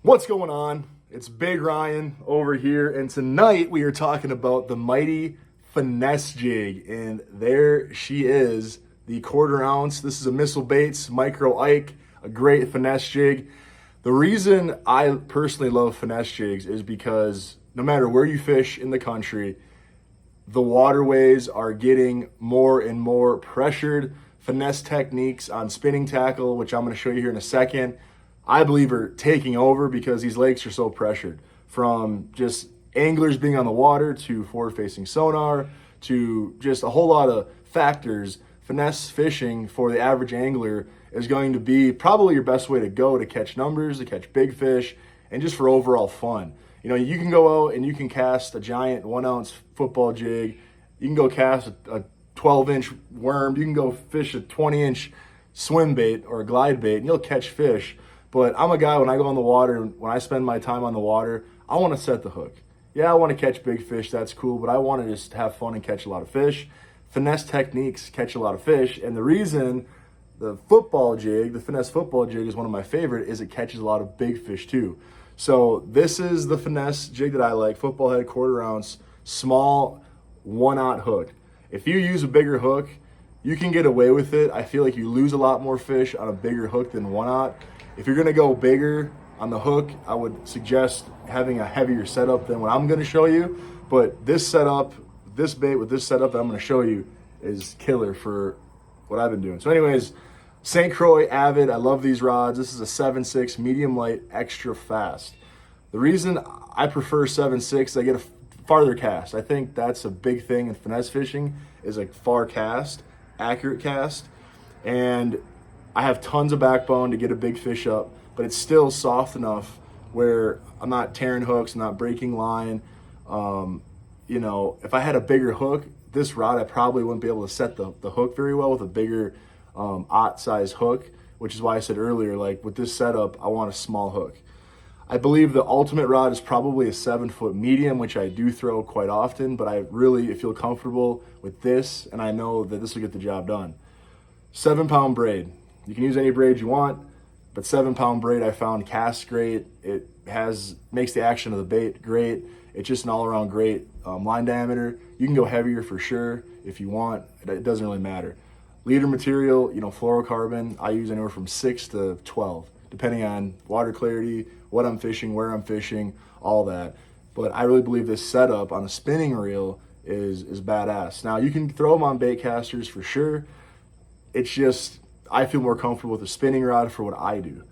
What's going on? It's Big Ryan over here, and tonight we are talking about the mighty Finesse jig, and there she is, the 1/4 ounce. This is a Missile Baits Micro Ike, a great finesse jig. The reason I personally love finesse jigs is because no matter where you fish in the country, the waterways are getting more and more pressured. Finesse techniques on spinning tackle, which I'm going to show you here in a second, I believe are taking over because these lakes are so pressured. From just anglers being on the water to forward-facing sonar to just a whole lot of factors, finesse fishing for the average angler is going to be probably your best way to go to catch numbers, to catch big fish, and just for overall fun. You know, you can go out and you can cast a giant 1-ounce football jig. You can go cast a 12-inch worm. You can go fish a 20-inch swim bait or a glide bait, and you'll catch fish. But I'm a guy, when I go on the water, when I spend my time on the water, I want to set the hook. Yeah, I want to catch big fish, that's cool, but I want to just have fun and catch a lot of fish. Finesse techniques catch a lot of fish, and the reason the football jig, the finesse football jig, is one of my favorite is it catches a lot of big fish too. So this is the finesse jig that I like, football head, 1/4 ounce, small 1/0 hook. If you use a bigger hook, you can get away with it. I feel like you lose a lot more fish on a bigger hook than 1/0. If you're gonna go bigger on the hook, I would suggest having a heavier setup than what I'm gonna show you. But this setup, this bait with this setup that I'm gonna show you is killer for what I've been doing. So anyways, St. Croix Avid, I love these rods. This is a 7.6 medium light, extra fast. The reason I prefer 7.6, I get a farther cast. I think that's a big thing in finesse fishing, is a far cast, accurate cast. And I have tons of backbone to get a big fish up, but it's still soft enough where I'm not tearing hooks, I'm not breaking line. You know, if I had a bigger hook, this rod, I probably wouldn't be able to set the hook very well with a bigger aught size hook, which is why I said earlier, like with this setup, I want a small hook. I believe the ultimate rod is probably a 7-foot medium, which I do throw quite often, but I really feel comfortable with this, and I know that this will get the job done. 7-pound braid. You can use any braid you want, but 7-pound braid I found casts great. It makes the action of the bait great. It's just an all-around great line diameter. You can go heavier for sure if you want. It doesn't really matter. Leader material, you know, fluorocarbon, I use anywhere from 6 to 12, depending on water clarity, what I'm fishing, where I'm fishing, all that. But I really believe this setup on a spinning reel is badass. Now, you can throw them on bait casters for sure. It's just, I feel more comfortable with a spinning rod for what I do.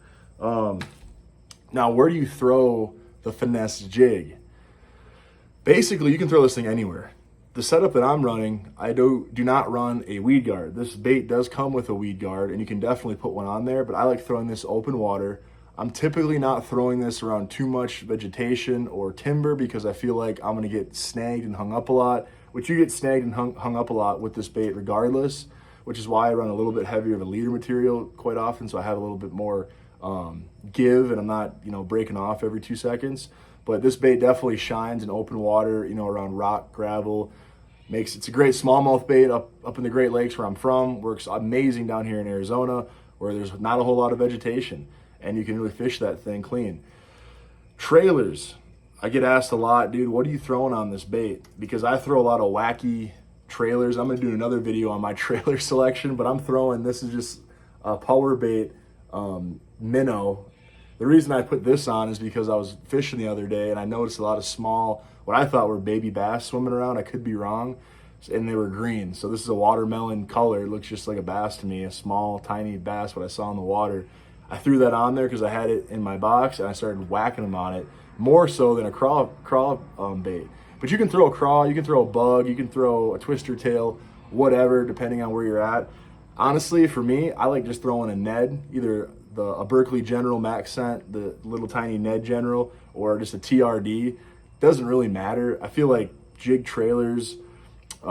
Now, where do you throw the finesse jig? Basically, you can throw this thing anywhere. The setup that I'm running, I do not run a weed guard. This bait does come with a weed guard, and you can definitely put one on there, but I like throwing this open water. I'm typically not throwing this around too much vegetation or timber because I feel like I'm gonna get snagged and hung up a lot, which you get snagged and hung up a lot with this bait regardless, which is why I run a little bit heavier of a leader material quite often, so I have a little bit more give, and I'm not, you know, breaking off every 2 seconds. But this bait definitely shines in open water, you know, around rock, gravel. It's a great smallmouth bait up in the Great Lakes where I'm from. Works amazing down here in Arizona where there's not a whole lot of vegetation, and you can really fish that thing clean. Trailers. I get asked a lot, dude, what are you throwing on this bait? Because I throw a lot of wacky trailers. I'm gonna do another video on my trailer selection, but I'm throwing, this is just a power bait minnow. The reason I put this on is because I was fishing the other day and I noticed a lot of small, what I thought were baby bass swimming around. I could be wrong, and they were green. So this is a watermelon color. It looks just like a bass to me, a small, tiny bass, what I saw in the water. I threw that on there because I had it in my box, and I started whacking them on it, more so than a craw bait. But you can throw a craw, you can throw a bug, you can throw a twister tail, whatever, depending on where you're at. Honestly, for me, I like just throwing a Ned, either a Berkeley General Max Scent, the little tiny Ned General, or just a TRD. Doesn't really matter. I feel like jig trailers, they're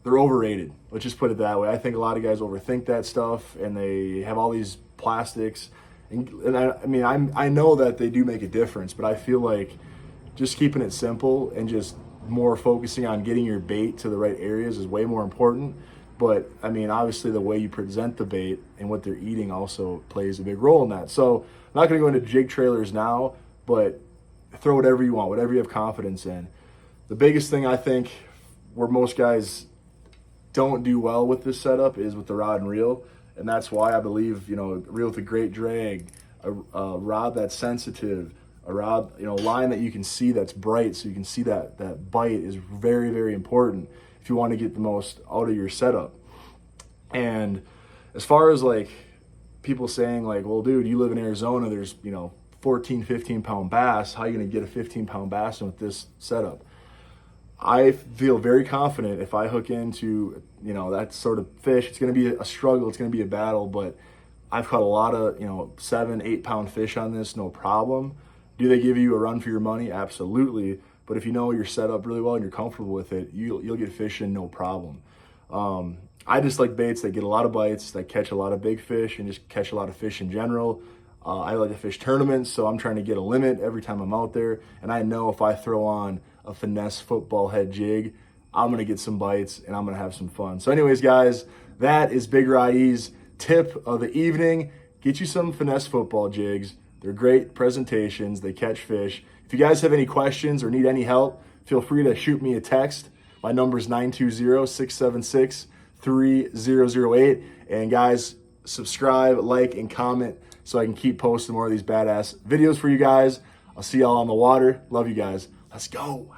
overrated. Let's just put it that way. I think a lot of guys overthink that stuff, and they have all these plastics. And I know that they do make a difference, but I feel like just keeping it simple and just more focusing on getting your bait to the right areas is way more important. But I mean, obviously the way you present the bait and what they're eating also plays a big role in that. So I'm not going to go into jig trailers now, but throw whatever you want, whatever you have confidence in. The biggest thing I think where most guys don't do well with this setup is with the rod and reel. And that's why I believe, a reel with a great drag, a rod that's sensitive, a rod, line that you can see that's bright so you can see that bite is very, very important if you want to get the most out of your setup. And as far as like people saying like, well, dude, you live in Arizona, there's, 14, 15 pound bass. How are you going to get a 15 pound bass in with this setup? I feel very confident if I hook into, that sort of fish, it's going to be a struggle. It's going to be a battle, but I've caught a lot of, 7, 8 pound fish on this, no problem. Do they give you a run for your money? Absolutely. But if you know you're set up really well and you're comfortable with it, you'll get fishing, no problem. I just like baits that get a lot of bites, that catch a lot of big fish and just catch a lot of fish in general. I like to fish tournaments, so I'm trying to get a limit every time I'm out there. And I know if I throw on a Finesse football head jig, I'm going to get some bites and I'm going to have some fun. So anyways, guys, that is Big Rye's tip of the evening. Get you some Finesse football jigs. They're great presentations. They catch fish. If you guys have any questions or need any help, feel free to shoot me a text. My number is 920-676-3008. And guys, subscribe, like, and comment so I can keep posting more of these badass videos for you guys. I'll see y'all on the water. Love you guys. Let's go.